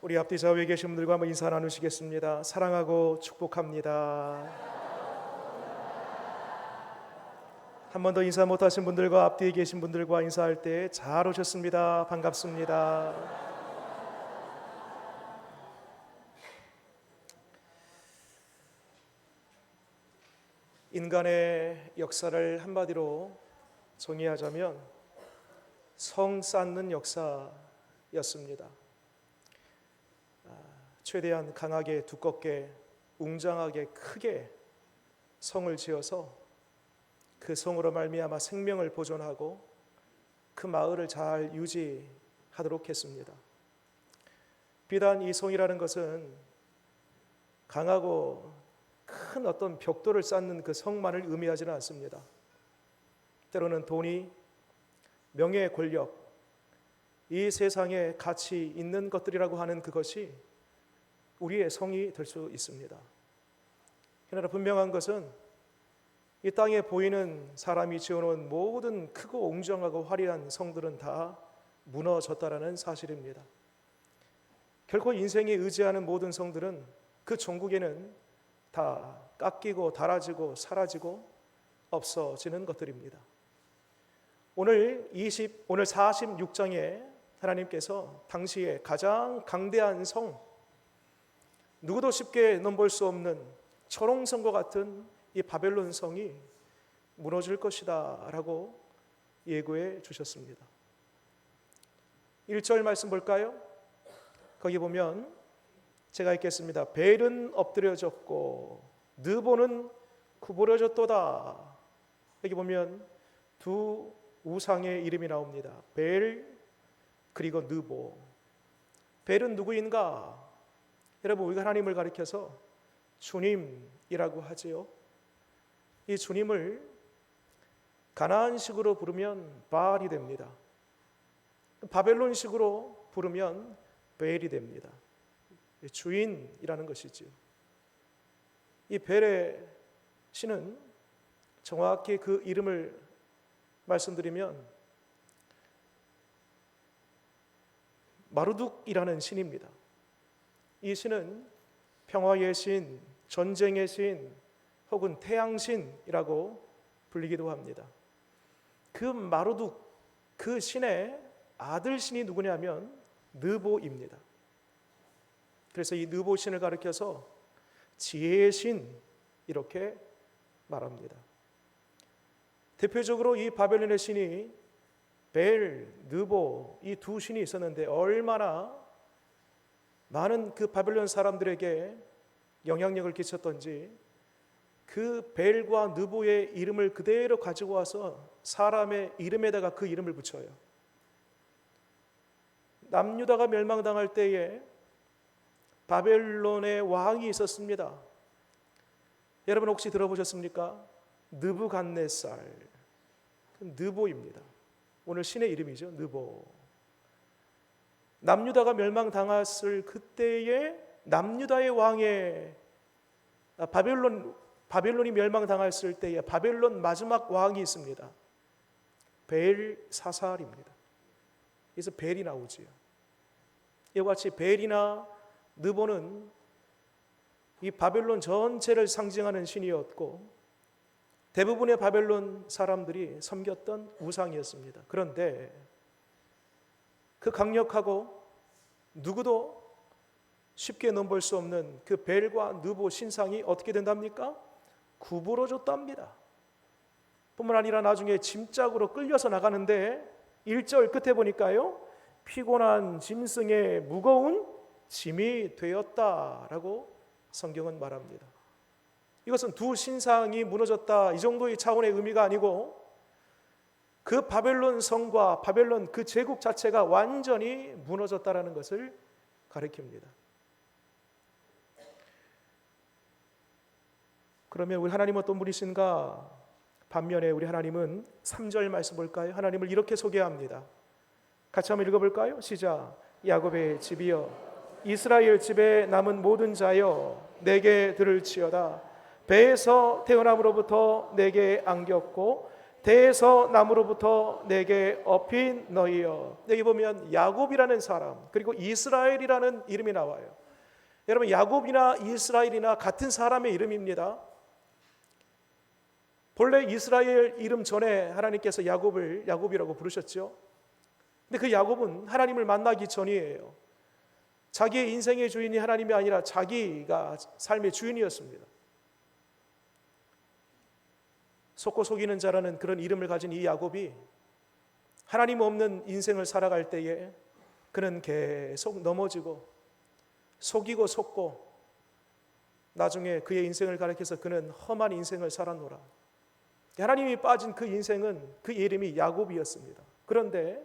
우리 앞뒤 좌우에 계신 분들과 한번 인사 나누시겠습니다. 사랑하고 축복합니다. 한 번 더 인사 못하신 분들과 앞뒤에 계신 분들과 인사할 때 잘 오셨습니다. 반갑습니다. 인간의 역사를 한마디로 정의하자면 성 쌓는 역사였습니다. 최대한 강하게, 두껍게, 웅장하게, 크게 성을 지어서 그 성으로 말미암아 생명을 보존하고 그 마을을 잘 유지하도록 했습니다. 비단 이 성이라는 것은 강하고 큰 어떤 벽돌을 쌓는 그 성만을 의미하지는 않습니다. 때로는 돈이, 명예, 권력, 이 세상에 가치 있는 것들이라고 하는 그것이 우리의 성이 될 수 있습니다. 그러나 분명한 것은 이 땅에 보이는 사람이 지어놓은 모든 크고 웅장하고 화려한 성들은 다 무너졌다라는 사실입니다. 결코 인생에 의지하는 모든 성들은 그 종국에는 다 깎이고 닳아지고 사라지고 없어지는 것들입니다. 오늘 46장에 하나님께서 당시에 가장 강대한 성, 누구도 쉽게 넘볼 수 없는 철옹성과 같은 이 바벨론 성이 무너질 것이다 라고 예고해 주셨습니다. 1절 말씀 볼까요? 거기 보면 제가 읽겠습니다. 벨은 엎드려졌고 느보는 구부러졌도다. 여기 보면 두 우상의 이름이 나옵니다. 벨 그리고 느보. 벨은 누구인가? 여러분, 우리가 하나님을 가리켜서 주님이라고 하지요. 이 주님을 가나안식으로 부르면 바알이 됩니다. 바벨론식으로 부르면 벨이 됩니다. 주인이라는 것이지요. 이 벨의 신은 정확히 그 이름을 말씀드리면 마르둑이라는 신입니다. 이 신은 평화의 신, 전쟁의 신, 혹은 태양신이라고 불리기도 합니다. 그 마르둑, 그 신의 아들 신이 누구냐면 느보입니다. 그래서 이 느보 신을 가리켜서 지혜의 신 이렇게 말합니다. 대표적으로 이 바벨론의 신이 벨, 느보 이 두 신이 있었는데 얼마나 많은 그 바벨론 사람들에게 영향력을 끼쳤던지 그 벨과 느보의 이름을 그대로 가지고 와서 사람의 이름에다가 그 이름을 붙여요. 남유다가 멸망당할 때에 바벨론의 왕이 있었습니다. 여러분 혹시 들어보셨습니까? 느부갓네살, 느보입니다. 오늘 신의 이름이죠. 느보. 남유다가 멸망당했을 그때에 남유다의 왕의 바벨론이 멸망당했을 때에 바벨론 마지막 왕이 있습니다. 벨사살입니다. 그래서 벨이 나오지요. 이와 같이 벨이나 느보는 이 바벨론 전체를 상징하는 신이었고 대부분의 바벨론 사람들이 섬겼던 우상이었습니다. 그런데 그 강력하고 누구도 쉽게 넘볼 수 없는 그 벨과 느보 신상이 어떻게 된답니까? 구부러졌답니다. 뿐만 아니라 나중에 짐짝으로 끌려서 나가는데 1절 끝에 보니까요, 피곤한 짐승의 무거운 짐이 되었다라고 성경은 말합니다. 이것은 두 신상이 무너졌다 이 정도의 차원의 의미가 아니고 그 바벨론 성과 바벨론 그 제국 자체가 완전히 무너졌다라는 것을 가리킵니다. 그러면 우리 하나님은 어떤 분이신가? 반면에 우리 하나님은 3절 말씀 볼까요? 하나님을 이렇게 소개합니다. 같이 한번 읽어볼까요? 시작. 야곱의 집이여 이스라엘 집에 남은 모든 자여 내게 들을지어다. 배에서 태어남으로부터 내게 안겼고 대서나무로부터 내게 업힌 너희여. 여기 보면 야곱이라는 사람 그리고 이스라엘이라는 이름이 나와요. 여러분, 야곱이나 이스라엘이나 같은 사람의 이름입니다. 본래 이스라엘 이름 전에 하나님께서 야곱을 야곱이라고 부르셨죠. 근데 그 야곱은 하나님을 만나기 전이에요. 자기의 인생의 주인이 하나님이 아니라 자기가 삶의 주인이었습니다. 속고 속이는 자라는 그런 이름을 가진 이 야곱이 하나님 없는 인생을 살아갈 때에 그는 계속 넘어지고 속이고 속고 나중에 그의 인생을 가리켜서 그는 험한 인생을 살았노라. 하나님이 빠진 그 인생은 그 이름이 야곱이었습니다. 그런데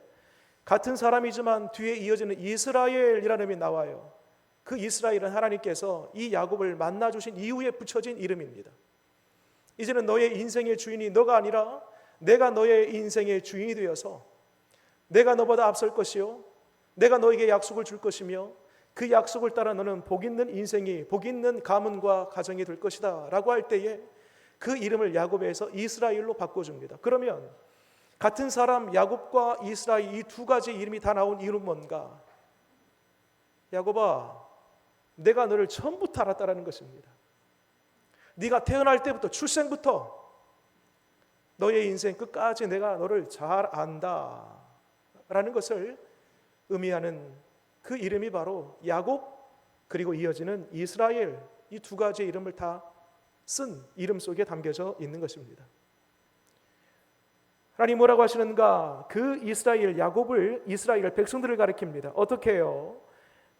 같은 사람이지만 뒤에 이어지는 이스라엘이라는 이름이 나와요. 그 이스라엘은 하나님께서 이 야곱을 만나주신 이후에 붙여진 이름입니다. 이제는 너의 인생의 주인이 너가 아니라 내가 너의 인생의 주인이 되어서 내가 너보다 앞설 것이요 내가 너에게 약속을 줄 것이며 그 약속을 따라 너는 복 있는 인생이 복 있는 가문과 가정이 될 것이다 라고 할 때에 그 이름을 야곱에서 이스라엘로 바꿔줍니다. 그러면 같은 사람 야곱과 이스라엘 이 두 가지 이름이 다 나온 이유는 뭔가? 야곱아, 내가 너를 처음부터 알았다라는 것입니다. 네가 태어날 때부터 출생부터 너의 인생 끝까지 내가 너를 잘 안다라는 것을 의미하는 그 이름이 바로 야곱 그리고 이어지는 이스라엘 이 두 가지의 이름을 다 쓴 이름 속에 담겨져 있는 것입니다. 하나님 뭐라고 하시는가? 그 이스라엘 야곱을 이스라엘 백성들을 가리킵니다. 어떻게 해요?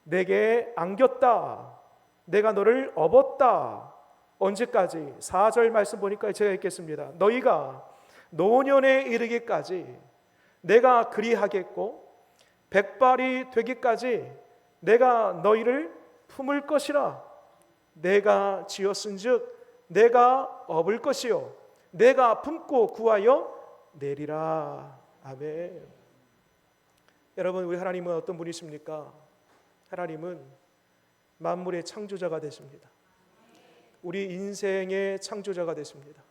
내게 안겼다. 내가 너를 업었다. 언제까지? 4절 말씀 보니까 제가 읽겠습니다. 너희가 노년에 이르기까지 내가 그리하겠고 백발이 되기까지 내가 너희를 품을 것이라. 내가 지었은즉 내가 업을 것이요 내가 품고 구하여 내리라. 아멘. 여러분, 우리 하나님은 어떤 분이십니까? 하나님은 만물의 창조자가 되십니다. 우리 인생의 창조자가 되십니다.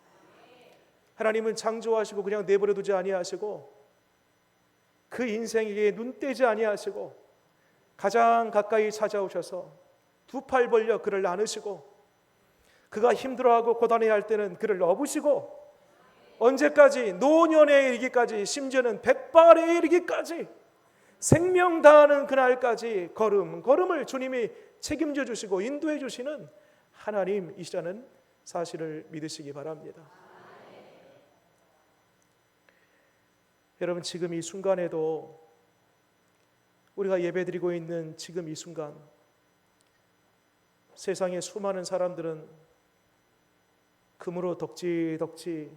하나님은 창조하시고 그냥 내버려 두지 아니하시고 그 인생에게 눈 떼지 아니하시고 가장 가까이 찾아오셔서 두 팔 벌려 그를 안으시고 그가 힘들어하고 고단해야 할 때는 그를 업으시고 언제까지? 노년에 이르기까지, 심지어는 백발에 이르기까지 생명 다하는 그날까지 걸음을 주님이 책임져 주시고 인도해 주시는 하나님이시라는 사실을 믿으시기 바랍니다. 여러분, 지금 이 순간에도 우리가 예배드리고 있는 지금 이 순간 세상의 수많은 사람들은 금으로 덕지덕지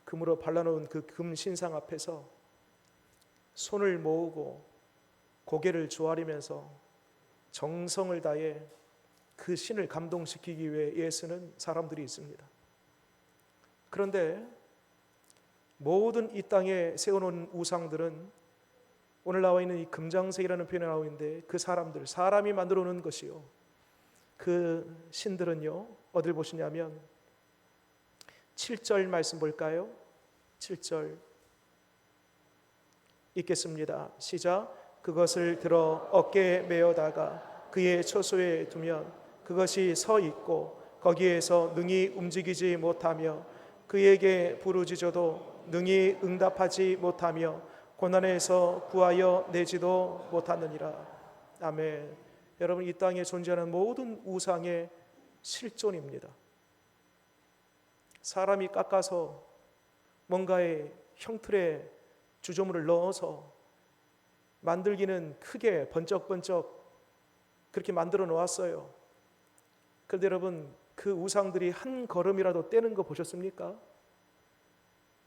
금으로 발라놓은 그 금 신상 앞에서 손을 모으고 고개를 조아리면서 정성을 다해 그 신을 감동시키기 위해 애쓰는 사람들이 있습니다. 그런데 모든 이 땅에 세워놓은 우상들은 오늘 나와 있는 이 금장색이라는 표현이 나오고 있는데 그 사람들, 사람이 만들어 놓은 것이요 그 신들은요 어딜 보시냐면 7절 말씀 볼까요? 7절 읽겠습니다. 시작. 그것을 들어 어깨에 메어다가 그의 처소에 두면 그것이 서 있고 거기에서 능히 움직이지 못하며 그에게 부르짖어도 능히 응답하지 못하며 고난에서 구하여 내지도 못하느니라. 아멘. 여러분, 이 땅에 존재하는 모든 우상의 실존입니다. 사람이 깎아서 뭔가의 형틀에 주조물을 넣어서 만들기는 크게 번쩍번쩍 그렇게 만들어 놓았어요. 그런데 여러분, 그 우상들이 한 걸음이라도 떼는 거 보셨습니까?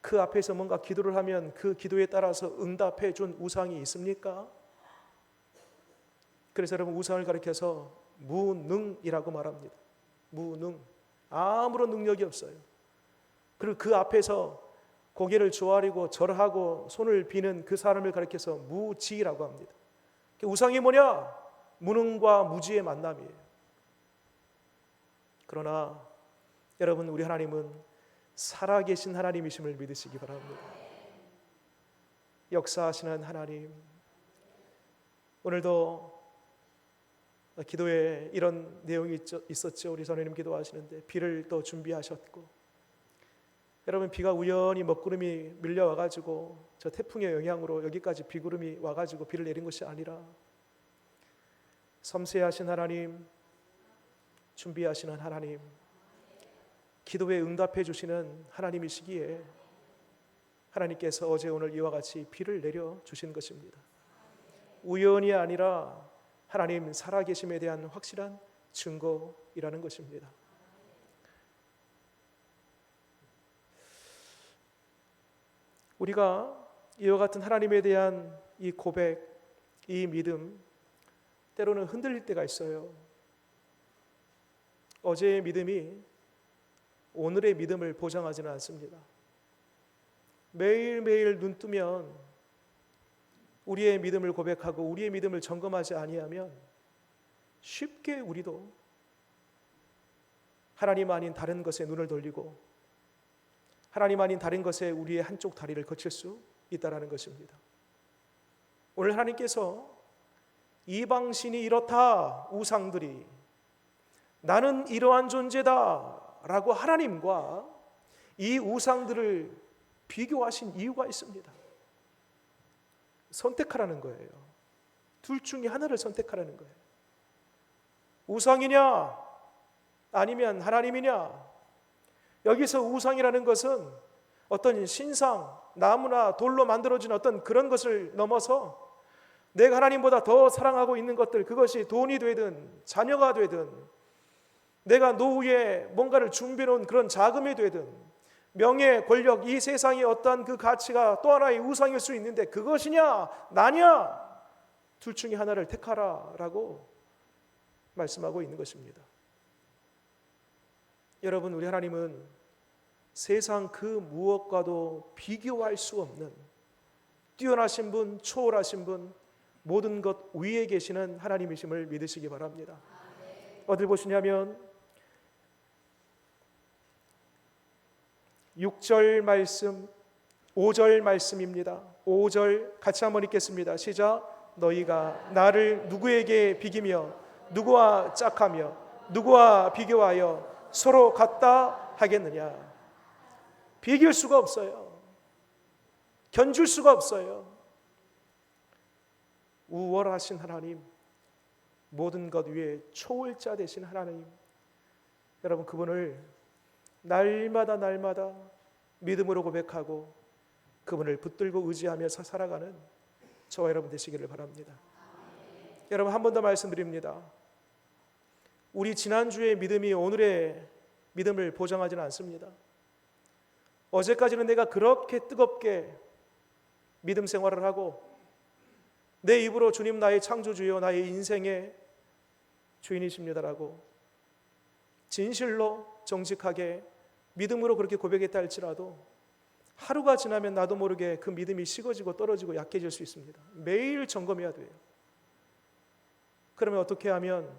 그 앞에서 뭔가 기도를 하면 그 기도에 따라서 응답해 준 우상이 있습니까? 그래서 여러분, 우상을 가리켜서 무능이라고 말합니다. 무능. 아무런 능력이 없어요. 그리고 그 앞에서 고개를 조아리고 절하고 손을 비는 그 사람을 가리켜서 무지라고 합니다. 우상이 뭐냐? 무능과 무지의 만남이에요. 그러나 여러분, 우리 하나님은 살아계신 하나님이심을 믿으시기 바랍니다. 역사하시는 하나님, 오늘도 기도에 이런 내용이 있었죠. 우리 선생님 기도하시는데 비를 또 준비하셨고, 여러분 비가 우연히 먹구름이 밀려와가지고 저 태풍의 영향으로 여기까지 비구름이 와가지고 비를 내린 것이 아니라 섬세하신 하나님, 준비하시는 하나님, 기도에 응답해 주시는 하나님이시기에 하나님께서 어제 오늘 이와 같이 비를 내려 주신 것입니다. 우연이 아니라 하나님 살아계심에 대한 확실한 증거이라는 것입니다. 우리가 이와 같은 하나님에 대한 이 고백, 이 믿음, 때로는 흔들릴 때가 있어요. 어제의 믿음이 오늘의 믿음을 보장하지는 않습니다. 매일매일 눈 뜨면 우리의 믿음을 고백하고 우리의 믿음을 점검하지 아니하면 쉽게 우리도 하나님 아닌 다른 것에 눈을 돌리고 하나님 아닌 다른 것에 우리의 한쪽 다리를 거칠 수 있다는 것입니다. 오늘 하나님께서 이방신이 이렇다, 우상들이 나는 이러한 존재다 라고 하나님과 이 우상들을 비교하신 이유가 있습니다. 선택하라는 거예요. 둘 중에 하나를 선택하라는 거예요. 우상이냐 아니면 하나님이냐. 여기서 우상이라는 것은 어떤 신상, 나무나 돌로 만들어진 어떤 그런 것을 넘어서 내가 하나님보다 더 사랑하고 있는 것들, 그것이 돈이 되든 자녀가 되든 내가 노후에 뭔가를 준비해 놓은 그런 자금이 되든 명예, 권력, 이 세상의 어떠한 그 가치가 또 하나의 우상일 수 있는데 그것이냐 나냐, 둘 중에 하나를 택하라 라고 말씀하고 있는 것입니다. 여러분, 우리 하나님은 세상 그 무엇과도 비교할 수 없는 뛰어나신 분, 초월하신 분, 모든 것 위에 계시는 하나님이심을 믿으시기 바랍니다. 어딜 보시냐면 6절 말씀, 5절 말씀입니다. 5절 같이 한번 읽겠습니다. 시작. 너희가 나를 누구에게 비기며 누구와 짝하며 누구와 비교하여 서로 같다 하겠느냐. 비길 수가 없어요. 견줄 수가 없어요. 우월하신 하나님, 모든 것 위에 초월자 되신 하나님, 여러분 그분을 날마다 믿음으로 고백하고 그분을 붙들고 의지하면서 살아가는 저와 여러분 되시기를 바랍니다. 여러분 한 번 더 말씀드립니다. 우리 지난주의 믿음이 오늘의 믿음을 보장하지는 않습니다. 어제까지는 내가 그렇게 뜨겁게 믿음 생활을 하고 내 입으로 주님 나의 창조주여 나의 인생의 주인이십니다라고 진실로 정직하게 믿음으로 그렇게 고백했다 할지라도 하루가 지나면 나도 모르게 그 믿음이 식어지고 떨어지고 약해질 수 있습니다. 매일 점검해야 돼요. 그러면 어떻게 하면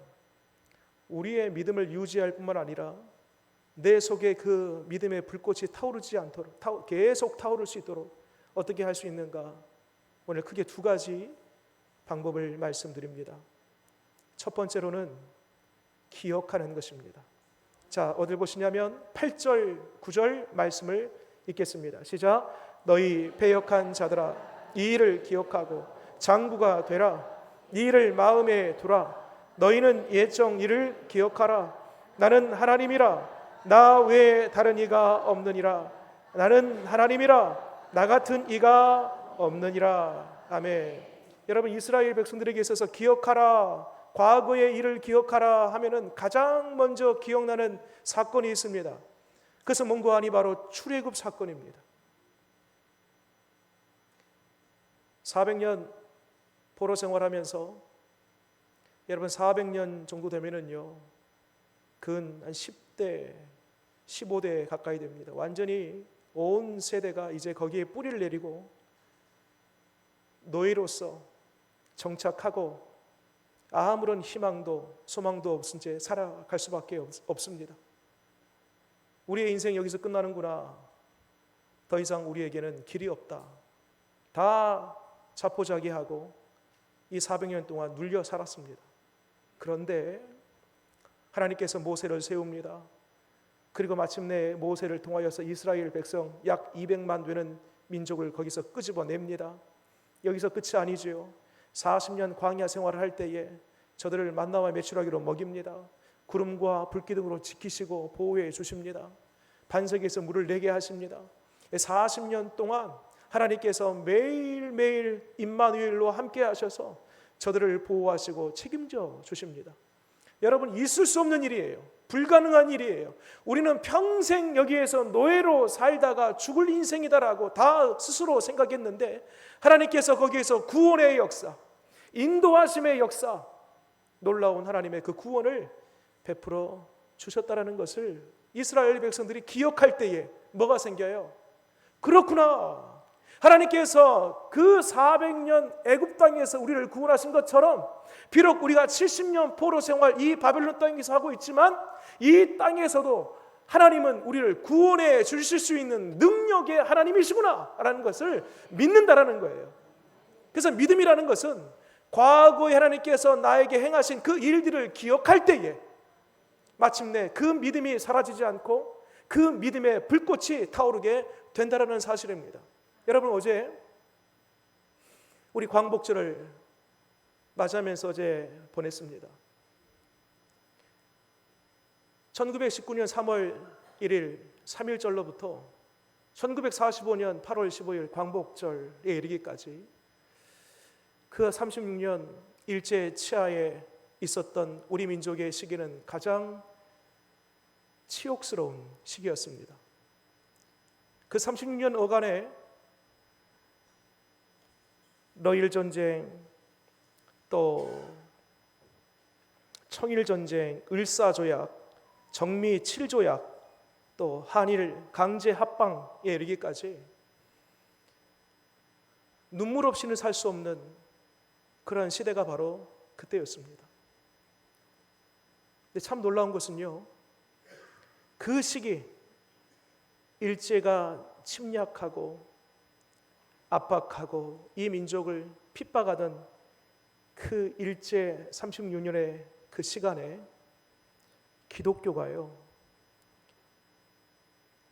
우리의 믿음을 유지할 뿐만 아니라 내 속에 그 믿음의 불꽃이 타오르지 않도록 계속 타오를 수 있도록 어떻게 할 수 있는가? 오늘 크게 두 가지 방법을 말씀드립니다. 첫 번째로는 기억하는 것입니다. 자, 어딜 보시냐면 8절, 9절 말씀을 읽겠습니다. 시작. 너희 패역한 자들아, 이 일을 기억하고 장구가 되라. 이 일을 마음에 두라. 너희는 옛적 일을 기억하라. 나는 하나님이라. 나 외에 다른 이가 없느니라. 나는 하나님이라. 나 같은 이가 없느니라. 아멘. 여러분, 이스라엘 백성들에게 있어서 기억하라, 과거의 일을 기억하라 하면은 가장 먼저 기억나는 사건이 있습니다. 그것은 뭔가 아니 바로 출애굽 사건입니다. 400년 포로 생활하면서 여러분 400년 정도 되면은요 근 한 10대 15대 가까이 됩니다. 완전히 온 세대가 이제 거기에 뿌리를 내리고 노예로서 정착하고 아무런 희망도 소망도 없은 채 살아갈 수밖에 없습니다. 우리의 인생 여기서 끝나는구나. 더 이상 우리에게는 길이 없다. 다 자포자기하고 이 400년 동안 눌려 살았습니다. 그런데 하나님께서 모세를 세웁니다. 그리고 마침내 모세를 통하여서 이스라엘 백성 약 200만 되는 민족을 거기서 끄집어냅니다. 여기서 끝이 아니지요. 40년 광야 생활을 할 때에 저들을 만나와 메추라기로 먹입니다. 구름과 불기둥으로 지키시고 보호해 주십니다. 반석에서 물을 내게 하십니다. 40년 동안 하나님께서 매일매일 임마누엘로 함께 하셔서 저들을 보호하시고 책임져 주십니다. 여러분, 있을 수 없는 일이에요. 불가능한 일이에요. 우리는 평생 여기에서 노예로 살다가 죽을 인생이다라고 다 스스로 생각했는데 하나님께서 거기에서 구원의 역사, 인도하심의 역사, 놀라운 하나님의 그 구원을 베풀어 주셨다라는 것을 이스라엘 백성들이 기억할 때에 뭐가 생겨요? 그렇구나. 하나님께서 그 400년 애굽 땅에서 우리를 구원하신 것처럼 비록 우리가 70년 포로 생활 이 바벨론 땅에서 하고 있지만 이 땅에서도 하나님은 우리를 구원해 주실 수 있는 능력의 하나님이시구나 라는 것을 믿는다라는 거예요. 그래서 믿음이라는 것은 과거에 하나님께서 나에게 행하신 그 일들을 기억할 때에 마침내 그 믿음이 사라지지 않고 그 믿음의 불꽃이 타오르게 된다라는 사실입니다. 여러분, 어제 우리 광복절을 맞이하면서 어제 보냈습니다. 1919년 3월 1일 3.1절로부터 1945년 8월 15일 광복절에 이르기까지 그 36년 일제 치하에 있었던 우리 민족의 시기는 가장 치욕스러운 시기였습니다. 그 36년 어간에 러일전쟁, 또 청일전쟁, 을사조약, 정미 7조약, 또 한일 강제 합방에 이르기까지 눈물 없이는 살 수 없는 그런 시대가 바로 그때였습니다. 근데 참 놀라운 것은요, 그 시기 일제가 침략하고 압박하고 이 민족을 핍박하던 그 일제 36년의 그 시간에 기독교가요,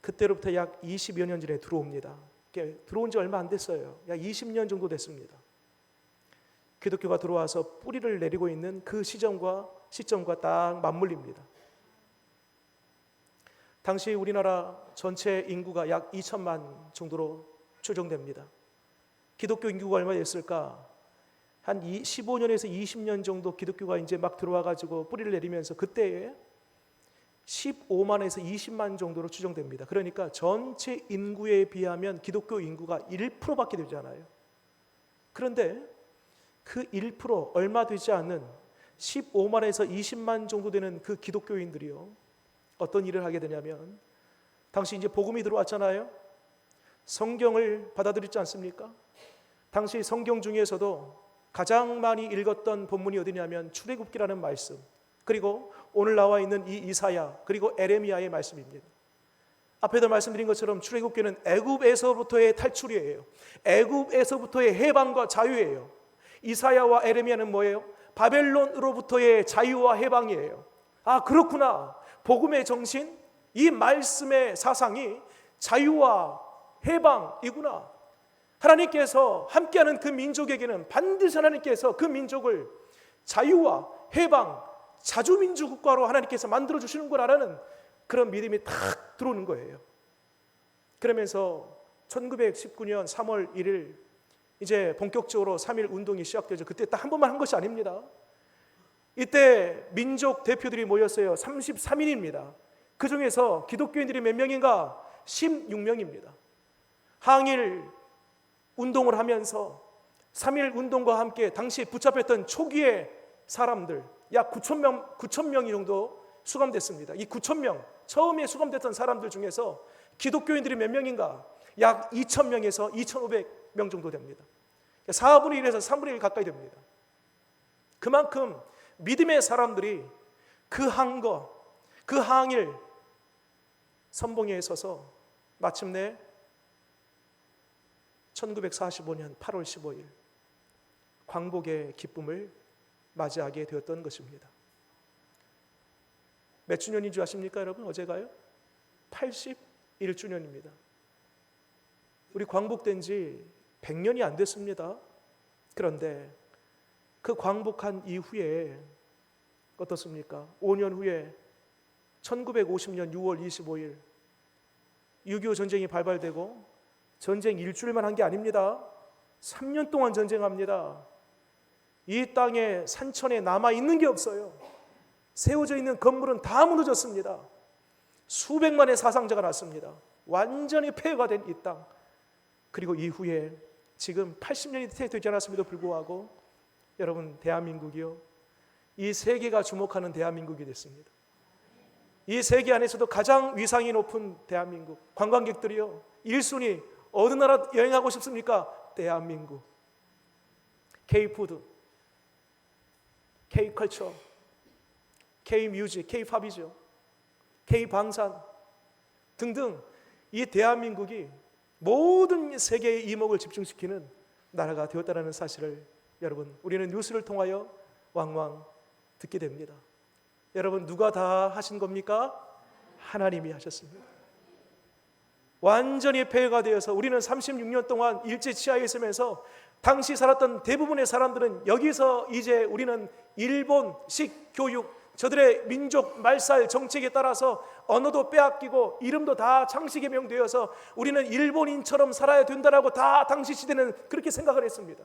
그때로부터 약 20여 년 전에 들어옵니다. 들어온 지 얼마 안 됐어요. 약 20년 정도 됐습니다. 기독교가 들어와서 뿌리를 내리고 있는 그 시점과 딱 맞물립니다. 당시 우리나라 전체 인구가 약 2천만 정도로 추정됩니다. 기독교 인구가 얼마 됐을까? 한 15년에서 20년 정도 기독교가 이제 막 들어와가지고 뿌리를 내리면서 그때에 15만에서 20만 정도로 추정됩니다. 그러니까 전체 인구에 비하면 기독교 인구가 1%밖에 되지 않아요. 그런데 그 1% 얼마 되지 않는 15만에서 20만 정도 되는 그 기독교인들이요, 어떤 일을 하게 되냐면, 당시 이제 복음이 들어왔잖아요. 성경을 받아들였지 않습니까? 당시 성경 중에서도 가장 많이 읽었던 본문이 어디냐면 출애굽기라는 말씀, 그리고 오늘 나와 있는 이 이사야, 그리고 에레미야의 말씀입니다. 앞에도 말씀드린 것처럼 출애굽기는 애굽에서부터의 탈출이에요. 애굽에서부터의 해방과 자유예요. 이사야와 에레미야는 뭐예요? 바벨론으로부터의 자유와 해방이에요. 아, 그렇구나. 복음의 정신, 이 말씀의 사상이 자유와 해방이구나. 하나님께서 함께하는 그 민족에게는 반드시 하나님께서 그 민족을 자유와 해방, 자주민주 국가로 하나님께서 만들어 주시는구나라는 그런 믿음이 탁 들어오는 거예요. 그러면서 1919년 3월 1일 이제 본격적으로 3.1 운동이 시작되죠. 그때 딱 한 번만 한 것이 아닙니다. 이때 민족 대표들이 모였어요. 33인입니다. 그 중에서 기독교인들이 몇 명인가? 16명입니다. 항일 운동을 하면서 3.1 운동과 함께 당시에 붙잡혔던 초기의 사람들 약 9천 명이 정도 수감됐습니다. 이 9천 명, 처음에 수감됐던 사람들 중에서 기독교인들이 몇 명인가? 약 2,000명에서 2,500명 정도 됩니다. 4분의 1에서 3분의 1 가까이 됩니다. 그만큼 믿음의 사람들이 그 항거, 그 항일, 선봉에 서서 마침내 1945년 8월 15일 광복의 기쁨을 맞이하게 되었던 것입니다. 몇 주년인 줄 아십니까 여러분? 어제가요? 81주년입니다. 우리 광복된 지 100년이 안 됐습니다. 그런데 그 광복한 이후에 어떻습니까? 5년 후에 1950년 6월 25일 6.25 전쟁이 발발되고 전쟁 일주일만 한 게 아닙니다. 3년 동안 전쟁합니다. 이 땅에 산천에 남아있는 게 없어요. 세워져 있는 건물은 다 무너졌습니다. 수백만의 사상자가 났습니다. 완전히 폐허가 된 이 땅. 그리고 이후에 지금 80년이 되지 않았음에도 불구하고 여러분 대한민국이요, 이 세계가 주목하는 대한민국이 됐습니다. 이 세계 안에서도 가장 위상이 높은 대한민국. 관광객들이요 1순위 어느 나라 여행하고 싶습니까? 대한민국. K푸드, K컬처, K뮤직, K팝이죠. K방산 등등 이 대한민국이 모든 세계의 이목을 집중시키는 나라가 되었다는 사실을 여러분 우리는 뉴스를 통하여 왕왕 듣게 됩니다. 여러분 누가 다 하신 겁니까? 하나님이 하셨습니다. 완전히 폐허가 되어서 우리는 36년 동안 일제 치하에 있으면서 당시 살았던 대부분의 사람들은 여기서 이제 우리는 일본식 교육, 저들의 민족 말살 정책에 따라서 언어도 빼앗기고 이름도 다 창씨 개명되어서 우리는 일본인처럼 살아야 된다라고 다 당시 시대는 그렇게 생각을 했습니다.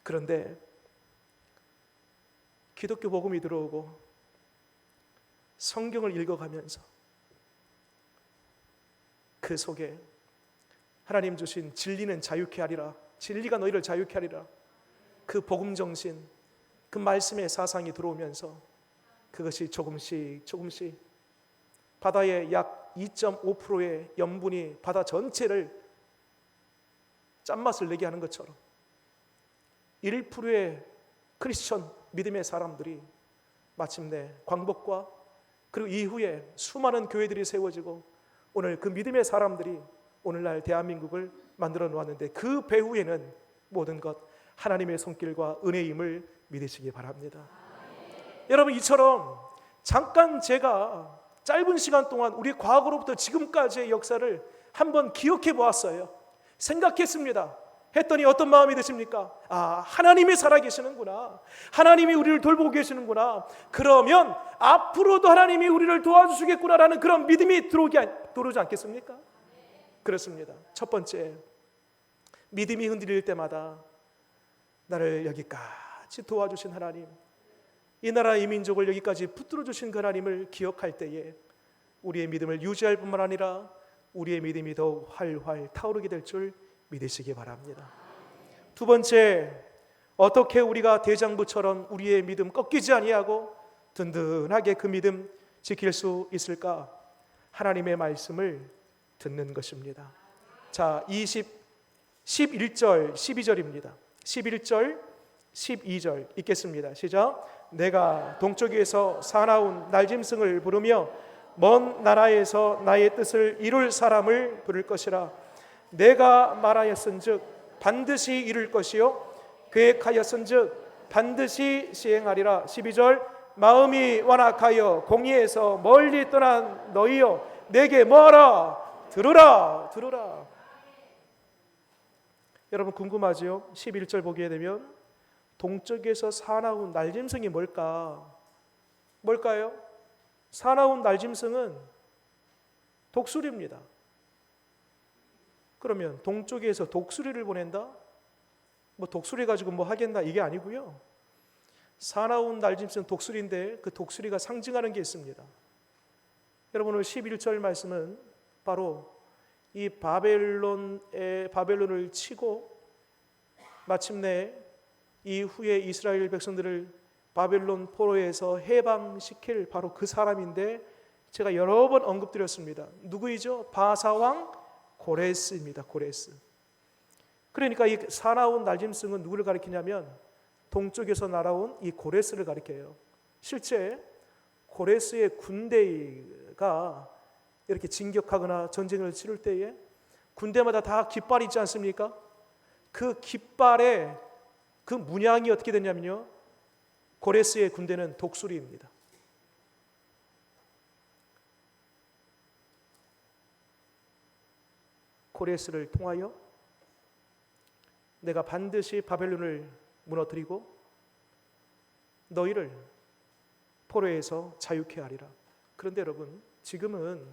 그런데 기독교 복음이 들어오고 성경을 읽어가면서 그 속에 하나님 주신 진리는 자유케 하리라, 진리가 너희를 자유케 하리라, 그 복음 정신, 그 말씀의 사상이 들어오면서 그것이 조금씩 바다의 약 2.5%의 염분이 바다 전체를 짠맛을 내게 하는 것처럼 1%의 크리스천 믿음의 사람들이 마침내 광복과 그리고 이후에 수많은 교회들이 세워지고 오늘 그 믿음의 사람들이 오늘날 대한민국을 만들어 놓았는데 그 배후에는 모든 것 하나님의 손길과 은혜임을 믿으시기 바랍니다. 여러분 이처럼 잠깐 제가 짧은 시간 동안 우리 과거로부터 지금까지의 역사를 한번 기억해 보았어요. 생각했습니다. 했더니 어떤 마음이 드십니까? 아, 하나님이 살아계시는구나. 하나님이 우리를 돌보고 계시는구나. 그러면 앞으로도 하나님이 우리를 도와주시겠구나라는 그런 믿음이 들어오지 않겠습니까? 그렇습니다. 첫 번째, 믿음이 흔들릴 때마다 나를 여기까지 도와주신 하나님, 이 나라 이 민족을 여기까지 붙들어 주신 그 하나님을 기억할 때에 우리의 믿음을 유지할 뿐만 아니라 우리의 믿음이 더욱 활활 타오르게 될 줄 믿으시기 바랍니다. 두 번째, 어떻게 우리가 대장부처럼 우리의 믿음 꺾이지 아니하고 든든하게 그 믿음 지킬 수 있을까? 하나님의 말씀을 듣는 것입니다. 자, 11절 12절입니다. 11절 12절 읽겠습니다. 시작. 내가 동쪽에서 사나운 날짐승을 부르며 먼 나라에서 나의 뜻을 이룰 사람을 부를 것이라. 내가 말하였은즉 반드시 이룰 것이요 계획하였은즉 반드시 시행하리라. 12절. 마음이 완악하여 공의에서 멀리 떠난 너희여 내게 뭐하라? 들으라. 여러분 궁금하지요? 11절 보게 되면 동쪽에서 사나운 날짐승이 뭘까요? 사나운 날짐승은 독수리입니다. 그러면 동쪽에서 독수리를 보낸다? 뭐 독수리 가지고 뭐 하겠나? 이게 아니고요. 사나운 날짐승 독수리인데 그 독수리가 상징하는 게 있습니다. 여러분 오늘 11절 말씀은 바로 이 바벨론을 치고 마침내 이후에 이스라엘 백성들을 바벨론 포로에서 해방시킬 바로 그 사람인데 제가 여러 번 언급드렸습니다. 누구이죠? 바사왕 고레스입니다. 고레스. 그러니까 이 사나운 날짐승은 누구를 가리키냐면 동쪽에서 날아온 이 고레스를 가리켜요. 실제 고레스의 군대가 이렇게 진격하거나 전쟁을 치를 때에 군대마다 다 깃발이 있지 않습니까? 그 깃발의 그 문양이 어떻게 되냐면요, 고레스의 군대는 독수리입니다. 고레스를 통하여 내가 반드시 바벨론을 무너뜨리고 너희를 포로에서 자유케 하리라. 그런데 여러분, 지금은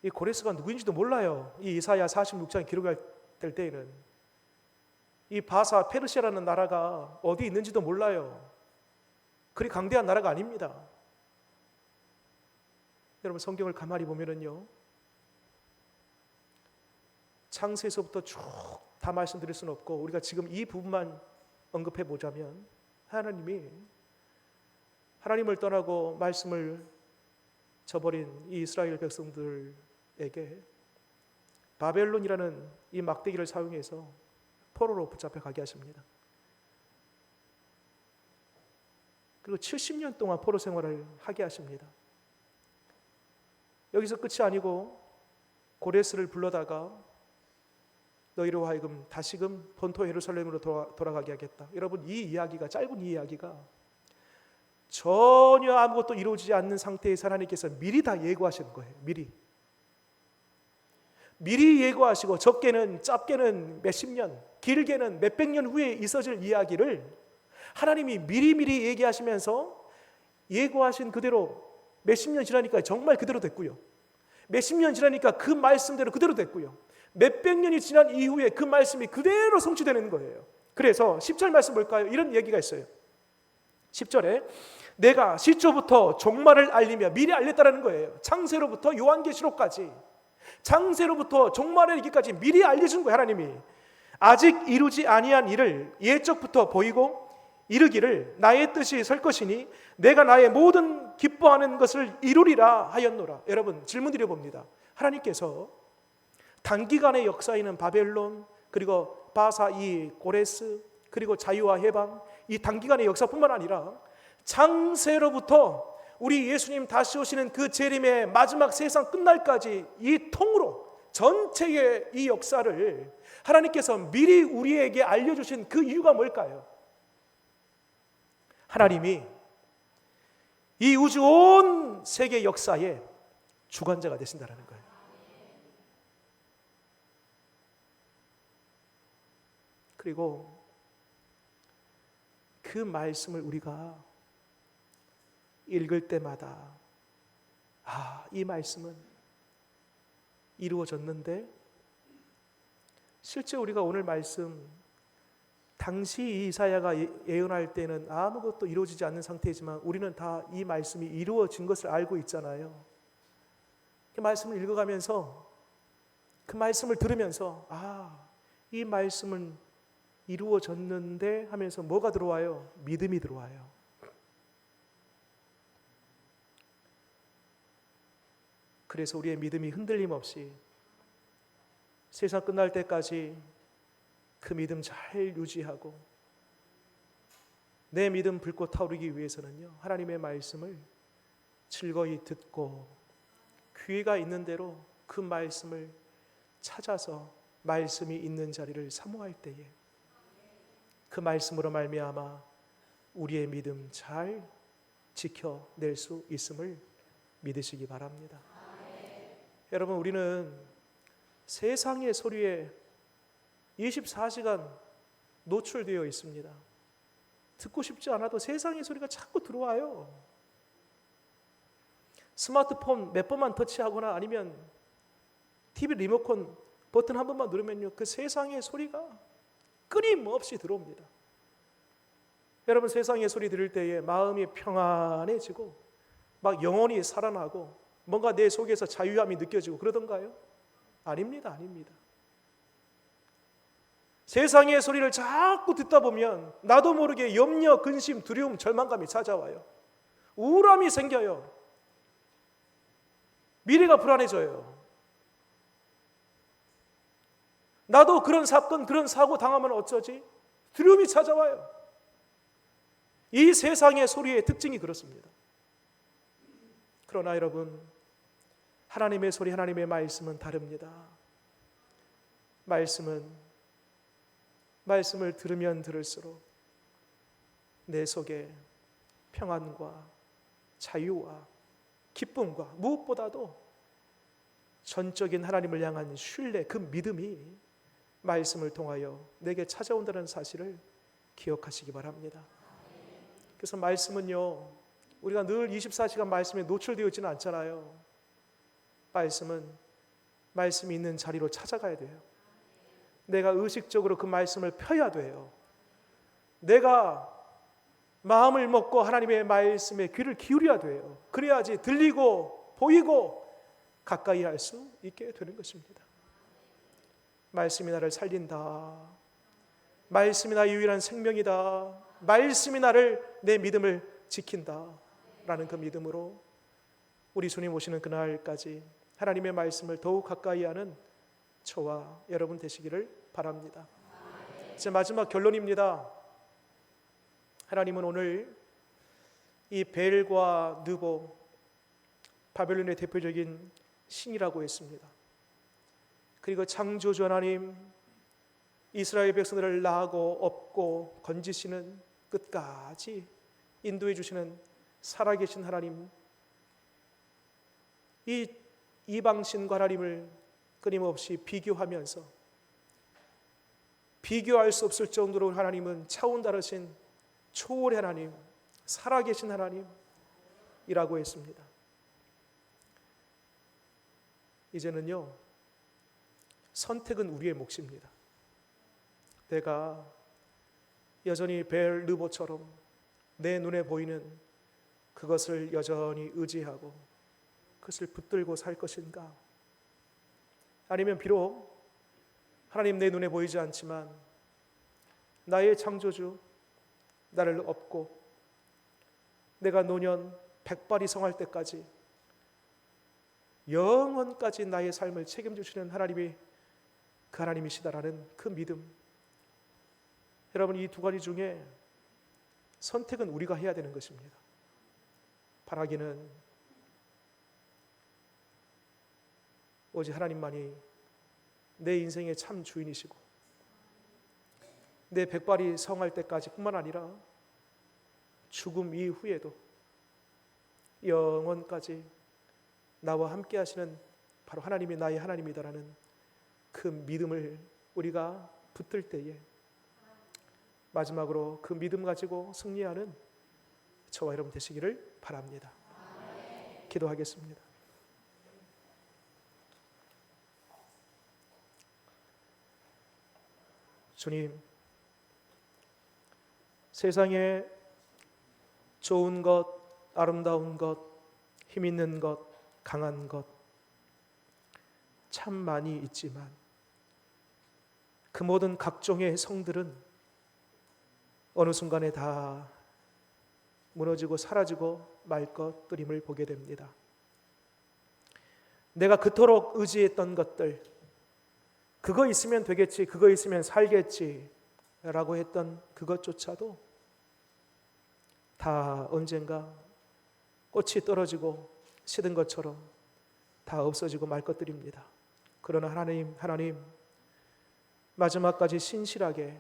이 고레스가 누구인지도 몰라요. 이 이사야 46장 기록할 때에는 이 바사 페르시아라는 나라가 어디 있는지도 몰라요. 그리 강대한 나라가 아닙니다. 여러분, 성경을 가만히 보면은요, 창세에서부터 쭉 다 말씀드릴 수는 없고 우리가 지금 이 부분만 언급해 보자면, 하나님을 떠나고 말씀을 저버린 이 이스라엘 백성들에게 바벨론이라는 이 막대기를 사용해서 포로로 붙잡혀 가게 하십니다. 그리고 70년 동안 포로 생활을 하게 하십니다. 여기서 끝이 아니고 고레스를 불러다가 너희로 하여금 다시금 본토 예루살렘으로 돌아가게 하겠다. 여러분, 이 이야기가, 짧은 이 이야기가 전혀 아무것도 이루어지지 않는 상태에서 하나님께서 미리 다 예고하시는 거예요. 미리 예고하시고, 적게는 짧게는 몇십 년, 길게는 몇백 년 후에 있어질 이야기를 하나님이 미리 얘기하시면서 예고하신 그대로 몇십 년 지나니까 정말 그대로 됐고요. 몇십 년 지나니까 그 말씀대로 그대로 됐고요. 몇백 년이 지난 이후에 그 말씀이 그대로 성취되는 거예요. 그래서 10절 말씀 볼까요? 이런 얘기가 있어요. 10절에 내가 시초부터 종말을 알리며, 미리 알렸다는 거예요. 창세로부터 요한계시록까지, 창세로부터 종말에 이르기까지 미리 알려준 거예요. 하나님이 아직 이루지 아니한 일을 예적부터 보이고 이르기를 나의 뜻이 설 것이니 내가 나의 모든 기뻐하는 것을 이루리라 하였노라. 여러분, 질문 드려봅니다. 하나님께서 단기간의 역사에는 바벨론, 그리고 바사 이 고레스, 그리고 자유와 해방, 이 단기간의 역사뿐만 아니라 창세로부터 우리 예수님 다시 오시는 그 재림의 마지막 세상 끝날까지 이 통으로 전체의 이 역사를 하나님께서 미리 우리에게 알려주신 그 이유가 뭘까요? 하나님이 이 우주 온 세계 역사의 주관자가 되신다는 거예요. 그리고 그 말씀을 우리가 읽을 때마다 이 말씀은 이루어졌는데, 실제 우리가 오늘 말씀, 당시 이사야가 예언할 때는 아무것도 이루어지지 않는 상태이지만 우리는 다 이 말씀이 이루어진 것을 알고 있잖아요. 그 말씀을 읽어가면서, 그 말씀을 들으면서 이 말씀은 이루어졌는데 하면서 뭐가 들어와요? 믿음이 들어와요. 그래서 우리의 믿음이 흔들림 없이 세상 끝날 때까지 그 믿음 잘 유지하고, 내 믿음 불꽃 타오르기 위해서는요, 하나님의 말씀을 즐거이 듣고 귀가 있는 대로 그 말씀을 찾아서 말씀이 있는 자리를 사모할 때에 그 말씀으로 말미암아 우리의 믿음 잘 지켜낼 수 있음을 믿으시기 바랍니다. 여러분, 우리는 세상의 소리에 24시간 노출되어 있습니다. 듣고 싶지 않아도 세상의 소리가 자꾸 들어와요. 스마트폰 몇 번만 터치하거나 아니면 TV 리모컨 버튼 한 번만 누르면요, 그 세상의 소리가 끊임없이 들어옵니다. 여러분, 세상의 소리 들을 때에 마음이 평안해지고 막 영혼이 살아나고 뭔가 내 속에서 자유함이 느껴지고 그러던가요? 아닙니다. 세상의 소리를 자꾸 듣다 보면 나도 모르게 염려, 근심, 두려움, 절망감이 찾아와요. 우울함이 생겨요. 미래가 불안해져요. 나도 그런 사건, 그런 사고 당하면 어쩌지? 두려움이 찾아와요. 이 세상의 소리의 특징이 그렇습니다. 그러나 여러분, 하나님의 소리, 하나님의 말씀은 다릅니다. 말씀을 들으면 들을수록 내 속에 평안과 자유와 기쁨과 무엇보다도 전적인 하나님을 향한 신뢰, 그 믿음이 말씀을 통하여 내게 찾아온다는 사실을 기억하시기 바랍니다. 그래서 말씀은요, 우리가 늘 24시간 말씀에 노출되어 있지는 않잖아요. 말씀이 있는 자리로 찾아가야 돼요. 내가 의식적으로 그 말씀을 펴야 돼요. 내가 마음을 먹고 하나님의 말씀에 귀를 기울여야 돼요. 그래야지 들리고 보이고 가까이 할 수 있게 되는 것입니다. 말씀이 나를 살린다. 말씀이 나의 유일한 생명이다. 말씀이 내 믿음을 지킨다. 라는 그 믿음으로 우리 주님 오시는 그날까지 하나님의 말씀을 더욱 가까이 하는 저와 여러분 되시기를 바랍니다. 제 마지막 결론입니다. 하나님은 오늘 이 벨과 느보, 바벨론의 대표적인 신이라고 했습니다. 그리고 창조주 하나님, 이스라엘 백성들을 낳고 업고 건지시는, 끝까지 인도해 주시는 살아계신 하나님, 이 이방신과 하나님을 끊임없이 비교하면서 비교할 수 없을 정도로 하나님은 차원 다르신 초월의 하나님, 살아계신 하나님이라고 했습니다. 이제는요, 선택은 우리의 몫입니다. 내가 여전히 벨 느보처럼 내 눈에 보이는 그것을 여전히 의지하고 그것을 붙들고 살 것인가? 아니면 비록 하나님 내 눈에 보이지 않지만 나의 창조주, 나를 업고 내가 노년 백발이 성할 때까지 영원까지 나의 삶을 책임지시는 하나님이 그 하나님이시다라는 그 믿음. 여러분, 이 두 가지 중에 선택은 우리가 해야 되는 것입니다. 바라기는 오직 하나님만이 내 인생의 참 주인이시고 내 백발이 성할 때까지 뿐만 아니라 죽음 이후에도 영원까지 나와 함께 하시는 바로 하나님이 나의 하나님이다라는 그 믿음을 우리가 붙들 때에 마지막으로 그 믿음 가지고 승리하는 저와 여러분 되시기를 바랍니다. 기도하겠습니다. 주님, 세상에 좋은 것, 아름다운 것, 힘 있는 것, 강한 것 참 많이 있지만 그 모든 각종의 성들은 어느 순간에 다 무너지고 사라지고 말 것들임을 보게 됩니다. 내가 그토록 의지했던 것들, 그거 있으면 되겠지, 그거 있으면 살겠지 라고 했던 그것조차도 다 언젠가 꽃이 떨어지고 시든 것처럼 다 없어지고 말 것들입니다. 그러나 하나님 마지막까지 신실하게,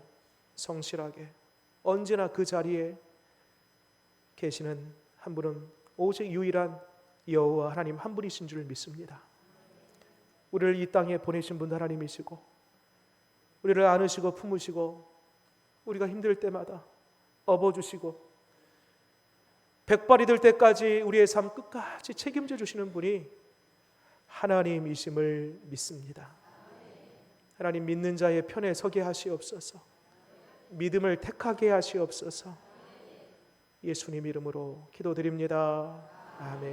성실하게 언제나 그 자리에 계시는 한 분은 오직 유일한 여호와 하나님 한 분이신 줄 믿습니다. 우리를 이 땅에 보내신 분 하나님이시고 우리를 안으시고 품으시고 우리가 힘들 때마다 업어주시고 백발이 될 때까지 우리의 삶 끝까지 책임져 주시는 분이 하나님이심을 믿습니다. 하나님, 믿는 자의 편에 서게 하시옵소서. 믿음을 택하게 하시옵소서. 예수님 이름으로 기도드립니다. 아멘.